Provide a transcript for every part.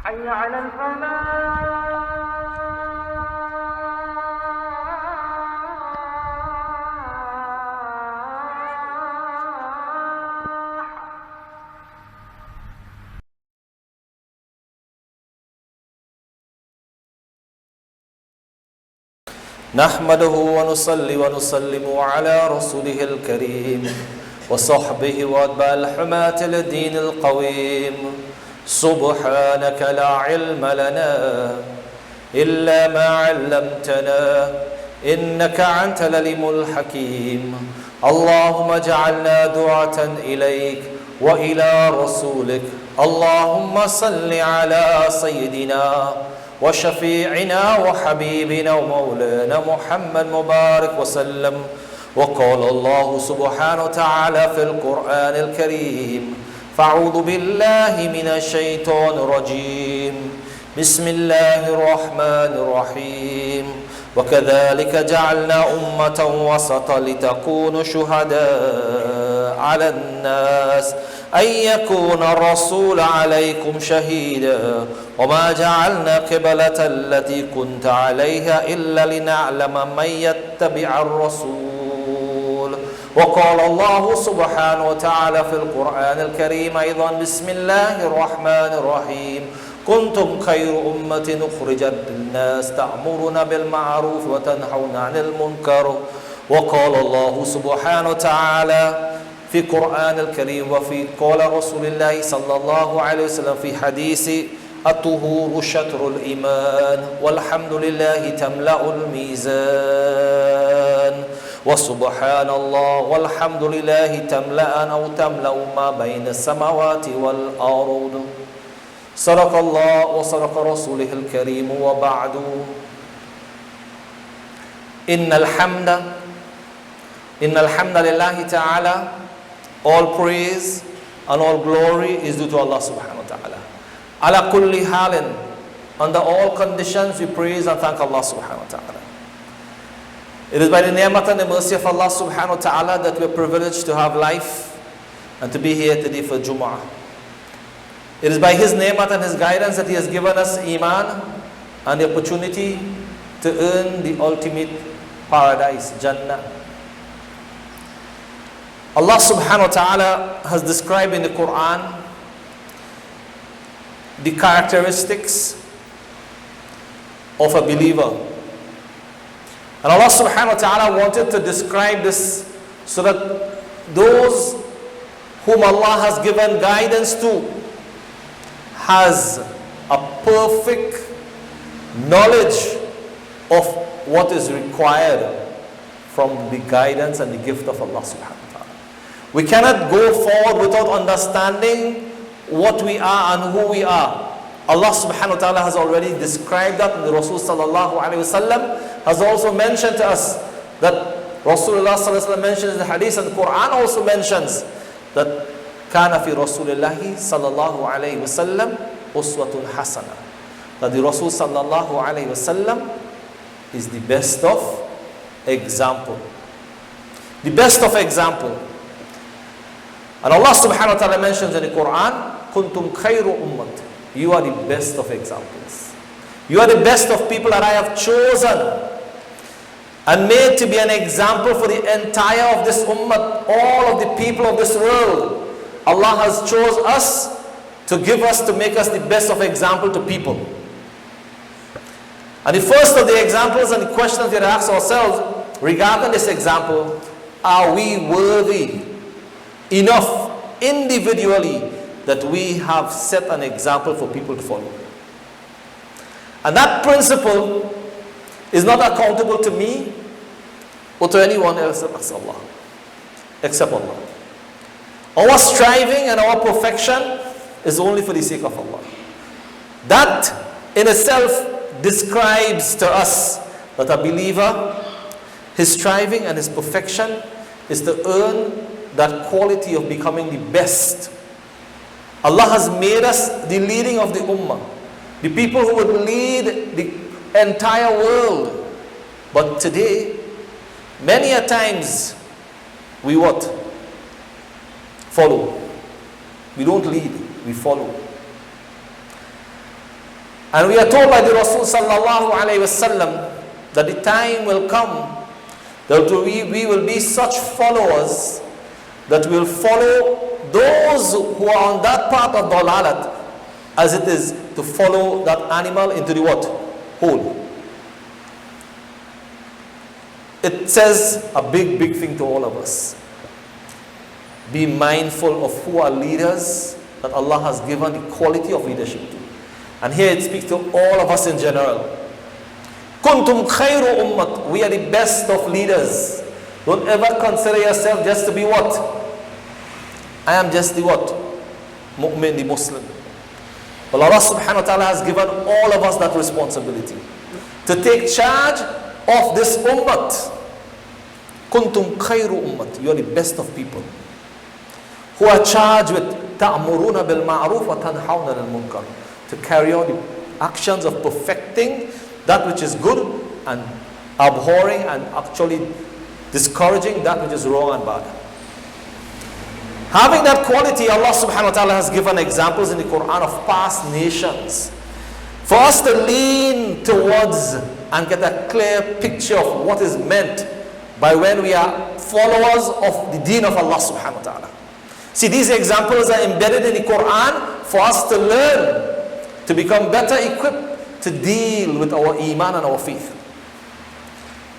حي على الفلاح. نحمده ونصلي ونسلم على رسوله الكريم وصحبه واتباع الحماة الدين القويم. سبحانك لا علم لنا إلا ما علمتنا إنك أنت العليم الحكيم. اللهم اجعلنا دعاة إليك وإلى رسولك. اللهم صل على سيدنا وشفيعنا وحبيبنا ومولانا محمد مبارك وسلم. وقال الله سبحانه وتعالى في القرآن الكريم: فأعوذ بالله من الشيطان الرجيم. بسم الله الرحمن الرحيم. وكذلك جعلنا أمة وسطا لتكونوا شهداء على الناس أن يكون الرسول عليكم شهيدا وما جعلنا قبلة التي كنت عليها إلا لنعلم من يتبع الرسول. وقال الله سبحانه وتعالى في القرآن الكريم أيضا: بسم الله الرحمن الرحيم. كنتم خير أمة أخرجت للناس تأمرون بالمعروف وتنهون عن المنكر. وقال الله سبحانه وتعالى في القرآن الكريم وفي قول رسول الله صلى الله عليه وسلم في حديث: الطهور شطر الإيمان والحمد لله تملأ الميزان. وسبحان الله والحمد لله تملأ أو تملأ ما بين السماوات والأرض. صدق الله وصدق رسوله الكريم. وبعد، إن الحمد لله تعالى, all praise and all glory is due to Allah subhanahu wa ta'ala. Ala kulli halin, under all conditions we praise and thank Allah subhanahu wa ta'ala. It is by the ni'mat and the mercy of Allah subhanahu wa ta'ala that we are privileged to have life and to be here today for Jumu'ah. It is by His ni'mat and His guidance that He has given us Iman and the opportunity to earn the ultimate paradise, Jannah. Allah subhanahu wa ta'ala has described in the Quran the characteristics of a believer. And Allah subhanahu wa ta'ala wanted to describe this so that those whom Allah has given guidance to has a perfect knowledge of what is required from the guidance and the gift of Allah subhanahu wa ta'ala. We cannot go forward without understanding what we are and who we are. Allah subhanahu wa ta'ala has already described that, and the Rasul sallallahu alayhi wa sallam has also mentioned to us that Rasulullah sallallahu alayhi wa sallam mentions in the hadith, and the Quran also mentions that kana fi Rasulillahi sallallahu alayhi wa sallam uswatun hasana, that the Rasul sallallahu alayhi wa sallam is the best of example. The best of example. And Allah subhanahu wa ta'ala mentions in the Quran, kuntum khayru ummat, you are the best of examples. You are the best of people that I have chosen and made to be an example for the entire of this ummah, all of the people of this world. Allah has chose us to make us the best of example to people. And the first of the examples and the questions we ask ourselves regarding this example: are we worthy enough individually that we have set an example for people to follow? And that principle is not accountable to me or to anyone else except Allah. Our striving and our perfection is only for the sake of Allah. That in itself describes to us that a believer, his striving and his perfection is to earn that quality of becoming the best. Allah has made us the leading of the ummah, the people who would lead the entire world. But today, many a times, we what? Follow. We don't lead, we follow. And we are told by the Rasul sallallahu alayhi wasallam that the time will come that we will be such followers that will follow those who are on that path of dalalat as it is to follow that animal into the what? Hole. It says a big thing to all of us. Be mindful of who are leaders that Allah has given the quality of leadership to. And here it speaks to all of us in general. Kuntum khayru ummat. We are the best of leaders. Don't ever consider yourself just to be what? I am just the what? Mu'min, the Muslim. Well, Allah subhanahu wa ta'ala has given all of us that responsibility to take charge of this ummat. Kuntum khayru ummat. You are the best of people who are charged with ta'muruna bil ma'ruf wa tanhawna anil munkar, to carry out the actions of perfecting that which is good and abhorring and actually discouraging that which is wrong and bad. Having that quality, Allah subhanahu wa ta'ala has given examples in the Quran of past nations for us to lean towards and get a clear picture of what is meant by when we are followers of the deen of Allah subhanahu wa ta'ala. See, these examples are embedded in the Quran for us to learn, to become better equipped to deal with our iman and our faith.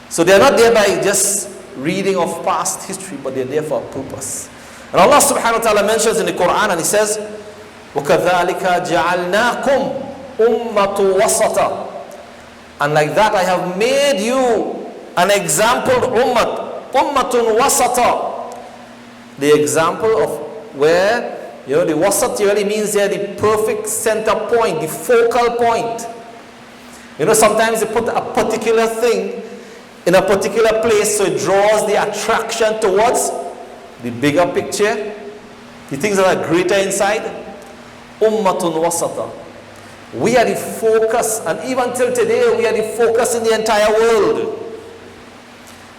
So they are not there by just reading of past history, but they are there for a purpose. And Allah subhanahu wa ta'ala mentions in the Quran, and He says, وَكَذَلِكَ جَعَلْنَاكُمْ أُمَّةُ وَسَطًا. And like that I have made you an example ummat, ummatun wasata. The example of where, the wasat really means there the perfect center point, the focal point. Sometimes they put a particular thing in a particular place so it draws the attraction towards the bigger picture, the things that are greater inside. Ummatun wasata. We are the focus, and even till today we are the focus in the entire world.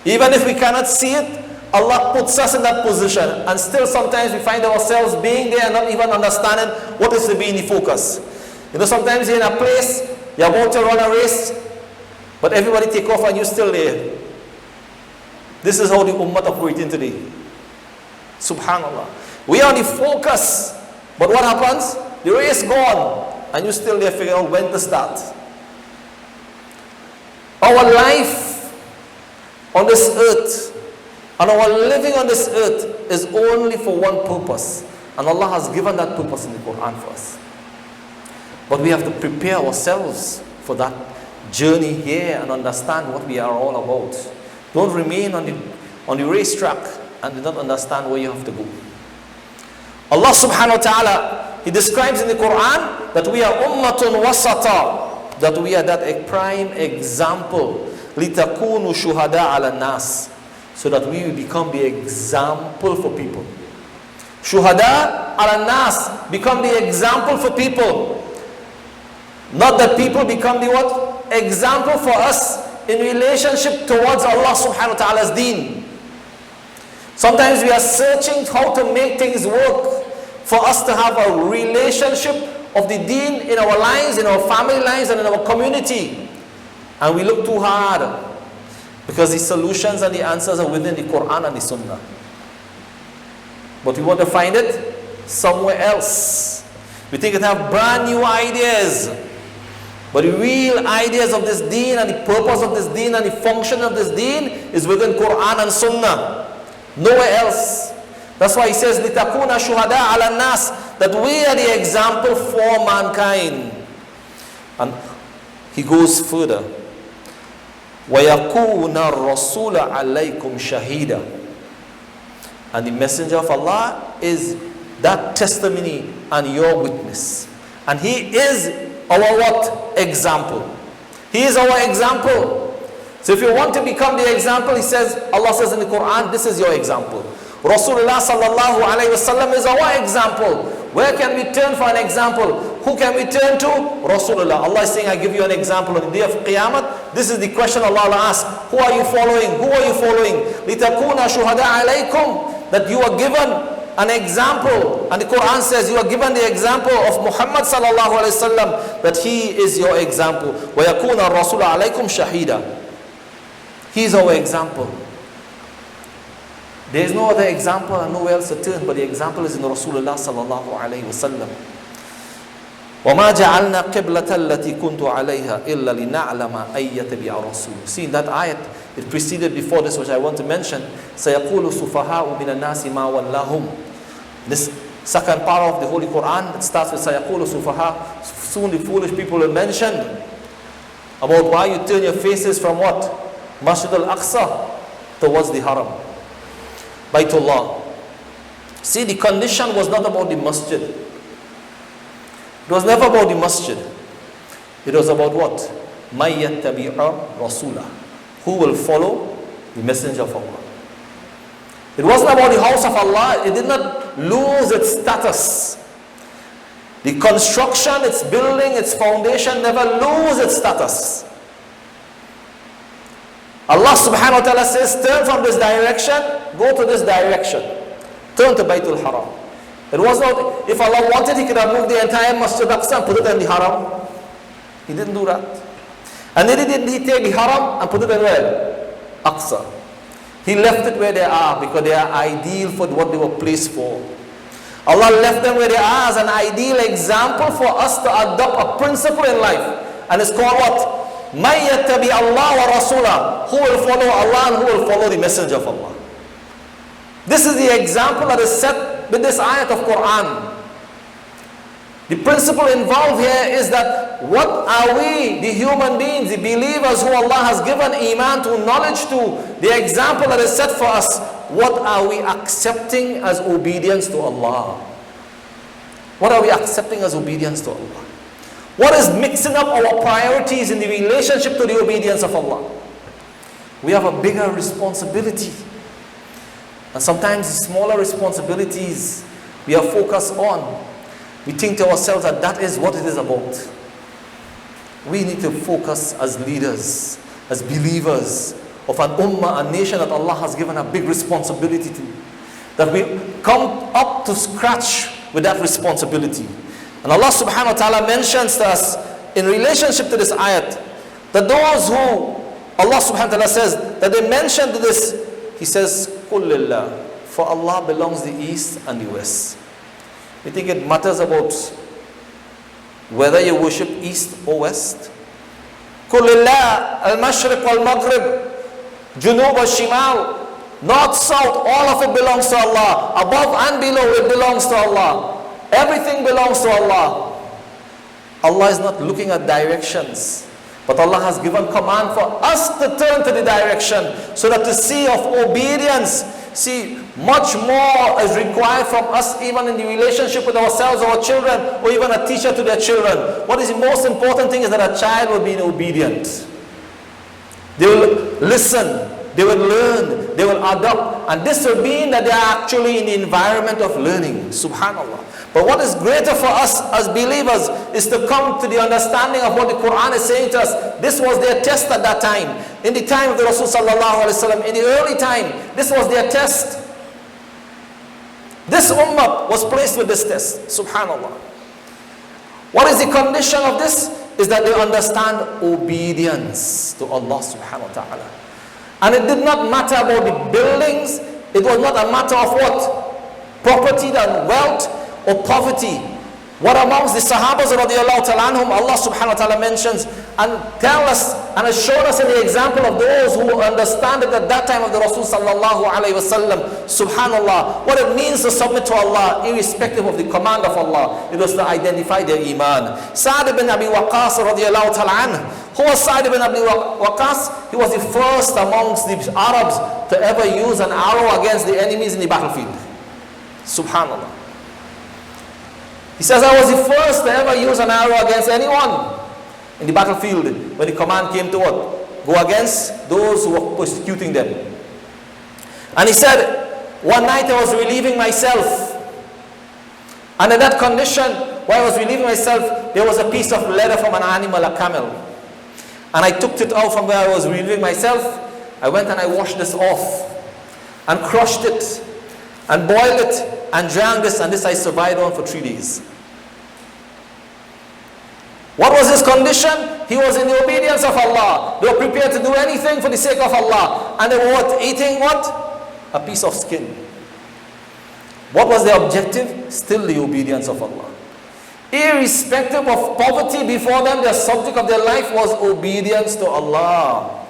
Even if we cannot see it, Allah puts us in that position, and still sometimes we find ourselves being there and not even understanding what is to be in the focus. Sometimes you're in a place, you're about to run a race, but everybody take off and you're still there. This is how the ummah operating today. Subhanallah. We are on the focus, but what happens? The race gone, and you're still there figuring out when to start. Our life on this earth, and our living on this earth is only for one purpose. And Allah has given that purpose in the Quran for us. But we have to prepare ourselves for that journey here and understand what we are all about. Don't remain on the racetrack and do not understand where you have to go. Allah subhanahu wa ta'ala, He describes in the Quran that we are ummatun wasata, that we are that a prime example. لِتَكُونُوا شُهَدَاءَ عَلَى النَّاسِ, so that we will become the example for people. Shuhada ala nas, become the example for people. Not that people become the what? Example for us in relationship towards Allah subhanahu wa ta'ala's deen. Sometimes we are searching how to make things work for us to have a relationship of the deen in our lives, in our family lives, and in our community. And we look too hard, because the solutions and the answers are within the Quran and the Sunnah. But we want to find it somewhere else. We think it have brand new ideas. But the real ideas of this deen and the purpose of this deen and the function of this deen is within Quran and Sunnah. Nowhere else. That's why He says, لِتَكُونَ شُهَدَاءَ عَلَى النَّاسِ, that we are the example for mankind. And He goes further. وَيَكُونَ الرَّسُولَ عَلَيْكُمْ شَهِيدًا. And the Messenger of Allah is that testimony and your witness. And He is our what? Example. He is our example. So if you want to become the example, Allah says in the Quran, this is your example. Rasulullah sallallahu alayhi wasallam is our example. Where can we turn for an example? Who can we turn to? Rasulullah. Allah is saying, I give you an example on the day of Qiyamah. This is the question Allah asks. Who are you following? Who are you following? لِتَكُونَ شُهَدَاءَ عَلَيْكُمْ, that you are given an example. And the Quran says you are given the example of Muhammad sallallahu alaihi wasallam, that he is your example. وَيَكُونَ الرَّسُولَ عَلَيْكُمْ شَهِيدًا. He is our example. There is no other example and nowhere else to turn, but the example is in Rasulullah sallallahu alaihi wasallam. وَمَا جَعَلْنَا قِبْلَةَ الَّتِي كُنْتُ عَلَيْهَا إِلَّا لِنَعْلَمَ أَيَّتَبِعَ الرَّسُولُ. See, in that ayat, it preceded before this, which I want to mention. سَيَقُولُ سُفَهَاءُ مِنَ النَّاسِ مَا وَلَّهُمْ. This second part of the Holy Quran, it starts with سَيَقُولُ سُفَهَاء. Soon the foolish people will mention about why you turn your faces from what? Masjid al-Aqsa towards the Haram, Baytullah. See, the condition was not about the masjid. It was never about the masjid. It was about what? مَن يَتَّبِعَ رَسُولَهُ. Who will follow the messenger of Allah. It wasn't about the house of Allah. It did not lose its status. The construction, its building, its foundation never lose its status. Allah subhanahu wa ta'ala says, turn from this direction, go to this direction. Turn to Baytul Haram. It was not, if Allah wanted, He could have moved the entire Masjid Aqsa and put it in the Haram. He didn't do that. And neither did He take the Haram and put it in where? Aqsa. He left it where they are because they are ideal for what they were placed for. Allah left them where they are as an ideal example for us to adopt a principle in life. And it's called what? مَن يَتَّبِعَ اللَّهَ وَرَسُولَهُ. Who will follow Allah and who will follow the messenger of Allah. This is the example that is set with this ayat of Quran. The principle involved here is that what are we, the human beings, the believers who Allah has given iman to, knowledge to, the example that is set for us, what are we accepting as obedience to Allah? What are we accepting as obedience to Allah? What is mixing up our priorities in the relationship to the obedience of Allah? We have a bigger responsibility. And sometimes the smaller responsibilities we are focused on, we think to ourselves that that is what it is about. We need to focus as leaders, as believers of an ummah, a nation that Allah has given a big responsibility to. That we come up to scratch with that responsibility. And Allah subhanahu wa ta'ala mentions to us in relationship to this ayat, that those who Allah subhanahu wa ta'ala says, that they mentioned this, He says, قُلْ لِلَّهِ. For Allah belongs the east and the west. You think it matters about whether you worship east or west? قُلْ لِلَّهِ الْمَشْرِقِ وَالْمَغْرِبِ جُنُوبَ الشِّمَالِ. North, south, all of it belongs to Allah. Above and below, it belongs to Allah. Everything belongs to Allah. Allah is not looking at directions, but Allah has given command for us to turn to the direction, so that to see of obedience, see, much more is required from us, even in the relationship with ourselves, our children, or even a teacher to their children. What is the most important thing is that a child will be obedient. They will listen, they will learn, they will adopt, and this will mean that they are actually in the environment of learning. Subhanallah. But what is greater for us as believers is to come to the understanding of what the Quran is saying to us. This was their test at that time. In the time of the Rasul sallallahu alaihi wasallam, in the early time, this was their test. This ummah was placed with this test. Subhanallah. What is the condition of this? Is that they understand obedience to Allah subhanahu wa ta'ala. And it did not matter about the buildings. It was not a matter of what? Property and wealth or poverty. What amongst the Sahabas radiallahu ta'ala anhum, Allah subhanahu wa ta'ala mentions and tell us and has shown us in the example of those who understand it at that time of the Rasul sallallahu alayhi wa sallam. Subhanallah, what it means to submit to Allah irrespective of the command of Allah. It was to identify their iman. Sa'd ibn Abi Waqqas radiallahu ta'ala anhu. Who was Sa'd ibn Abi Waqqas? He was the first amongst the Arabs to ever use an arrow against the enemies in the battlefield. Subhanallah. He says, I was the first to ever use an arrow against anyone in the battlefield when the command came to what? Go against those who were persecuting them. And he said, one night I was relieving myself. And in that condition, while I was relieving myself, there was a piece of leather from an animal, a camel. And I took it out from where I was relieving myself. I went and I washed this off and crushed it and boiled it and drank this, and this I survived on for 3 days. What was his condition? He was in the obedience of Allah. They were prepared to do anything for the sake of Allah. And they were what? Eating what? A piece of skin. What was their objective? Still the obedience of Allah. Irrespective of poverty before them, the subject of their life was obedience to Allah.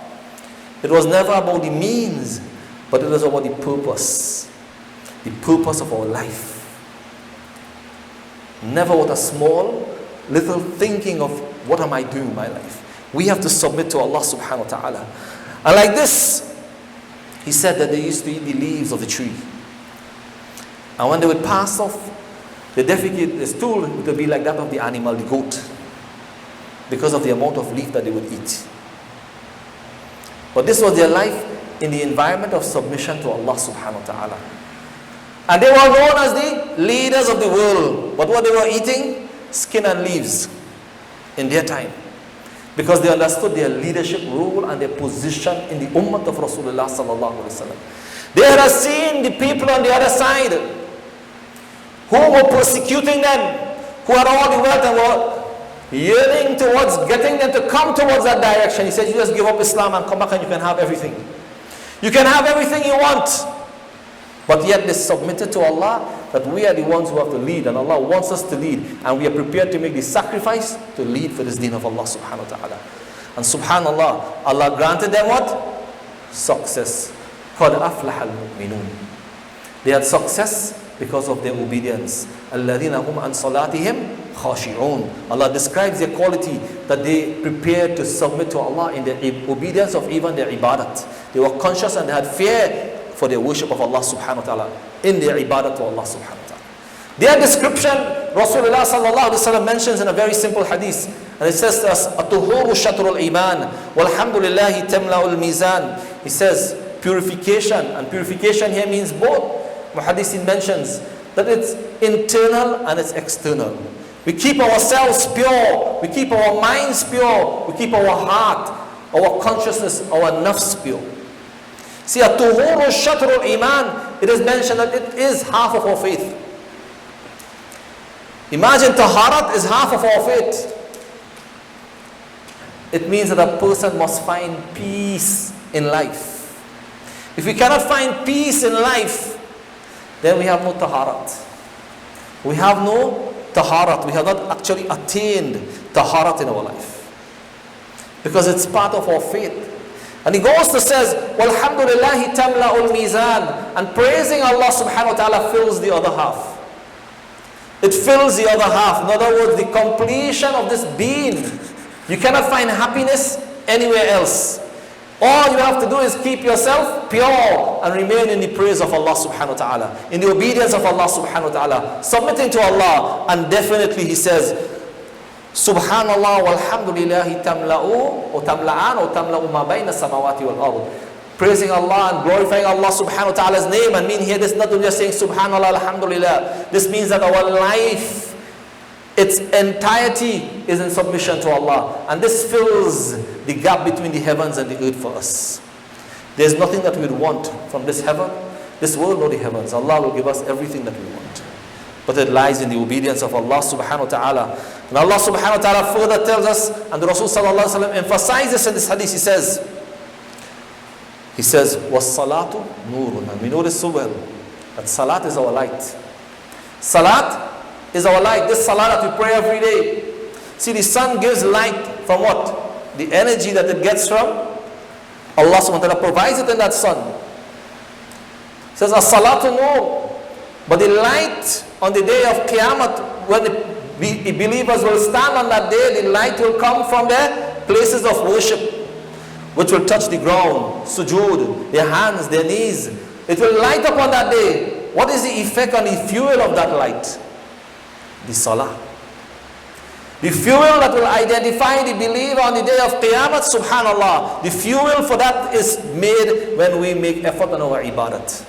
It was never about the means, but it was about the purpose. The purpose of our life. Never with a small, little thinking of what am I doing in my life. We have to submit to Allah subhanahu wa ta'ala. And like this, he said that they used to eat the leaves of the tree. And when they would pass off, the stool would be like that of the animal, the goat, because of the amount of leaf that they would eat. But this was their life in the environment of submission to Allah subhanahu wa ta'ala. And they were known as the leaders of the world. But what they were eating? Skin and leaves in their time. Because they understood their leadership role and their position in the ummah of Rasulullah sallallahu alaihi wasallam. They had seen the people on the other side who were persecuting them, who had all the wealth and were yearning towards getting them to come towards that direction. He said, you just give up Islam and come back and you can have everything. You can have everything you want. But yet they submitted to Allah that we are the ones who have to lead, and Allah wants us to lead, and we are prepared to make the sacrifice to lead for this deen of Allah subhanahu wa ta'ala. And subhanallah, Allah granted them what? Success. قَدْ أَفْلَحَ الْمُؤْمِنُونَ. They had success because of their obedience. الَّذِينَ هُمْ عَنْ صَلَاتِهِمْ خَاشِعُونَ. Allah describes their quality, that they prepared to submit to Allah in their obedience of even their ibadat. They were conscious and they had fear for their worship of Allah subhanahu wa ta'ala, in their ibadah to Allah subhanahu wa ta'ala. Their description, Rasulullah sallallahu alaihi wasallam mentions in a very simple hadith, and it says to us, "At-tuhuru shatrul iman, walhamdulillahi tamla'ul mizan." He says, purification, and purification here means both. Muhaddithin mentions that it's internal and it's external. We keep ourselves pure, we keep our minds pure, we keep our heart, our consciousness, our nafs pure. See, at-tuhuru shatrul iman, it is mentioned that it is half of our faith. Imagine taharat is half of our faith. It means that a person must find peace in life. If we cannot find peace in life, then we have no taharat. We have no taharat. We have not actually attained taharat in our life. Because it's part of our faith. And he goes to says, "Walhamdulillahi tamla'ul mizan," and praising Allah subhanahu wa ta'ala fills the other half. It fills the other half. In other words, the completion of this being. You cannot find happiness anywhere else. All you have to do is keep yourself pure and remain in the praise of Allah subhanahu wa ta'ala, in the obedience of Allah subhanahu wa ta'ala, submitting to Allah. And definitely he says, Subhanallah walhamdulillahi tamla'u o tamla'an o tamla'u ma bayna samawati wal ard. Praising Allah and glorifying Allah subhanahu wa ta'ala's name. And mean here, this is not just saying Subhanallah, alhamdulillah. This means that our life, its entirety is in submission to Allah. And this fills the gap between the heavens and the earth for us. There's nothing that we would want from this heaven, this world, nor the heavens. Allah will give us everything that we want. But it lies in the obedience of Allah subhanahu wa ta'ala. And Allah subhanahu wa ta'ala further tells us, and the Rasul sallallahu alayhi wa sallam emphasizes in this hadith, he says, "Was-salatu nurun." And we know this so well, that salat is our light. Salat is our light. This salat that we pray every day. See, the sun gives light from what? The energy that it gets from Allah subhanahu wa ta'ala provides it in that sun. It says, "As-salatu nur." But the light on the day of Qiyamah, when the believers will stand on that day, the light will come from their places of worship, which will touch the ground, sujood, their hands, their knees. It will light up on that day. What is the effect on the fuel of that light? The salah. The fuel that will identify the believer on the day of Qiyamah, subhanallah. The fuel for that is made when we make effort on our ibadat.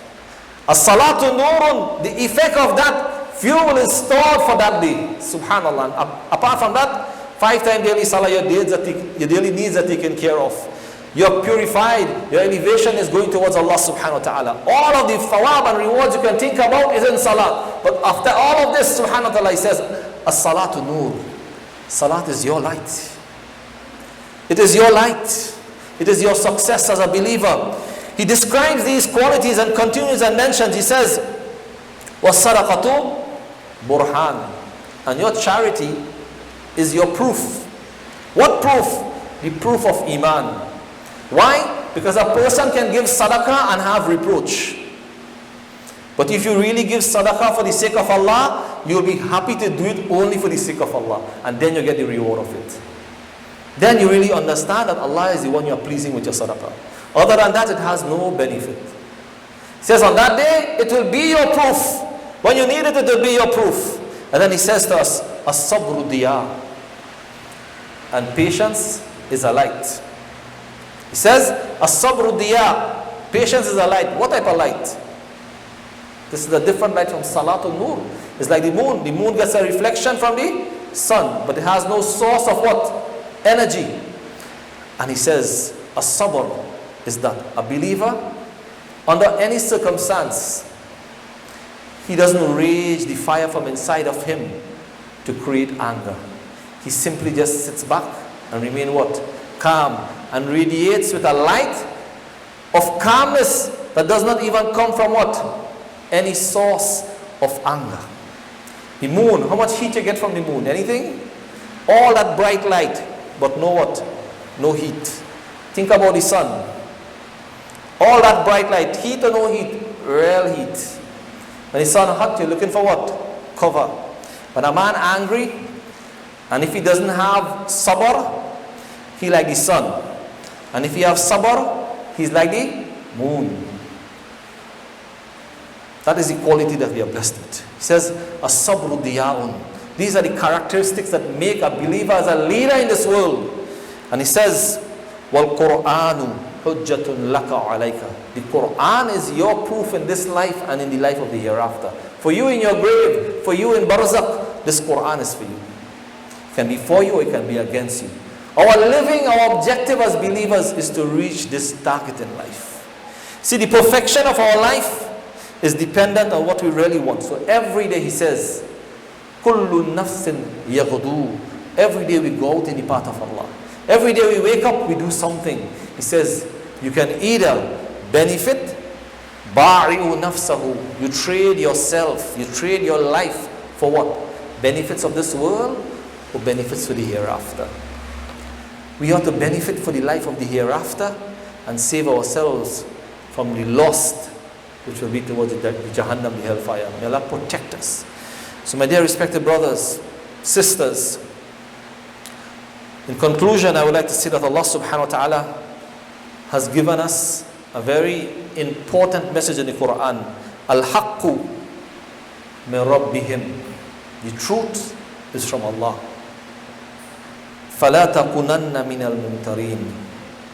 As-salatu nurun, the effect of that fuel is stored for that day. Subhanallah. And apart from that, 5 times daily salah, your daily needs are taken care of. You're purified. Your elevation is going towards Allah subhanahu wa ta'ala. All of the thawab and rewards you can think about is in salat. But after all of this, subhanahu wa ta'ala, he says, as-salatu nur. Salat is your light. It is your light. It is your success as a believer. He describes these qualities and continues and mentions. He says, was-sadaqatu burhan. And your charity is your proof. What proof? The proof of iman. Why? Because a person can give sadaqah and have reproach. But if you really give sadaqah for the sake of Allah, you'll be happy to do it only for the sake of Allah. And then you get the reward of it. Then you really understand that Allah is the one you are pleasing with your sadaqah. Other than that, it has no benefit. He says on that day, it will be your proof. When you need it, it will be your proof. And then he says to us, as-sabru diya. And patience is a light. He says, as-sabru diya. Patience is a light. What type of light? This is a different light from salatul nur. It's like the moon. The moon gets a reflection from the sun, but it has no source of what? Energy. And he says, as-sabr is that a believer, under any circumstance, he doesn't rage the fire from inside of him to create anger. He simply just sits back and remain what? Calm, and radiates with a light of calmness that does not even come from what? Any source of anger. The moon, how much heat you get from the moon? Anything? All that bright light, but no what? No heat. Think about the sun. All that bright light, heat or no heat? Real heat. When the sun hot, you're looking for what? Cover. When a man angry, and if he doesn't have sabr, he like the sun. And if he have sabr, he's like the moon. That is the quality that we are blessed with. He says, as-sabru diya'un. These are the characteristics that make a believer as a leader in this world. And he says, wal-Qur'anu hujjatun laka alayka. The Quran is your proof in this life and in the life of the hereafter. For you in your grave, for you in barzakh, this Quran is for you. It can be for you, it can be against you. Our living, our objective as believers is to reach this target in life. See, the perfection of our life is dependent on what we really want. So every day he says, kullu nafsin yaghdu. Every day we go out in the path of Allah. Every day we wake up, we do something. He says, you can either benefit, bari'u nafsahu. You trade yourself, you trade your life for what? Benefits of this world or benefits for the hereafter. We ought to benefit for the life of the hereafter and save ourselves from the lost, which will be towards the Jahannam, the hellfire. May Allah protect us. So my dear respected brothers, sisters, in conclusion, I would like to say that Allah subhanahu wa ta'ala has given us a very important message in the Quran. Al-haqqu min rabbihim. The truth is from Allah. فَلَا تَكُنَنَّ مِنَ الْمُمْتَرِينَ.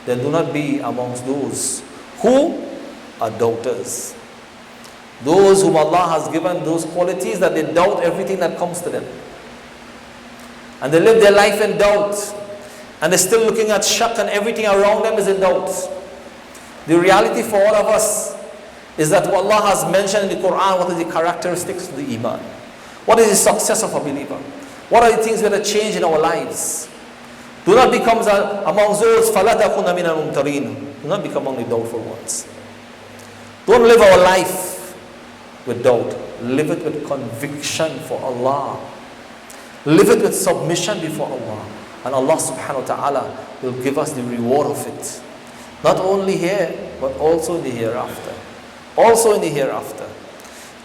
Then do not be amongst those who are doubters. Those whom Allah has given those qualities that they doubt everything that comes to them. And they live their life in doubt. And they're still looking at shak and everything around them is in doubt. The reality for all of us is that what Allah has mentioned in the Quran, what are the characteristics of the Iman? What is the success of a believer? What are the things that are change in our lives? Do not become among those فَلَا تَكُنَ مِنَ الْمُمْتَرِينَ. Do not become among the doubtful ones. Don't live our life with doubt. Live it with conviction for Allah. Live it with submission before Allah. And Allah subhanahu wa ta'ala will give us the reward of it. Not only here, but also in the hereafter. Also in the hereafter.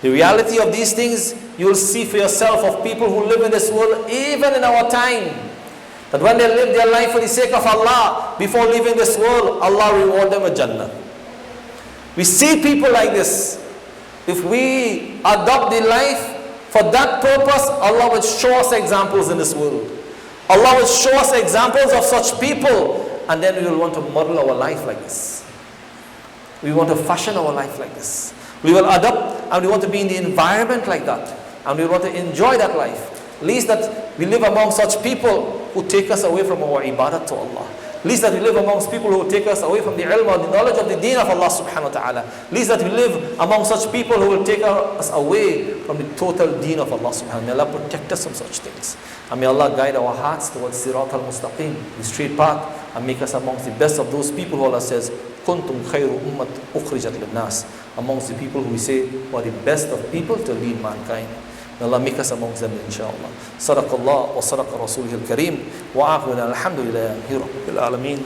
The reality of these things, you will see for yourself of people who live in this world, even in our time. That when they live their life for the sake of Allah, before leaving this world, Allah reward them with Jannah. We see people like this. If we adopt the life for that purpose, Allah will show us examples in this world. Allah will show us examples of such people, and then we will want to model our life like this. We want to fashion our life like this. We will adopt and we want to be in the environment like that. And we want to enjoy that life. Least that we live among such people who take us away from our ibadah to Allah. Least that we live amongst people who will take us away from the ilm or the knowledge of the deen of Allah subhanahu wa ta'ala. Least that we live among such people who will take us away from the total deen of Allah subhanahu wa ta'ala. May Allah protect us from such things. And may Allah guide our hearts towards Sirat al-Mustaqim, the straight path, and make us amongst the best of those people who Allah says, Kuntum khayru ummat ukhrijat lin-nas. Amongst the people who we say are the best of people to lead mankind. May Allah make us amongst them, inshallah. Sadaqallah wa sadaqa Rasulih al-Kareem. Wa akhirana alhamdulillahi rabbil alameen.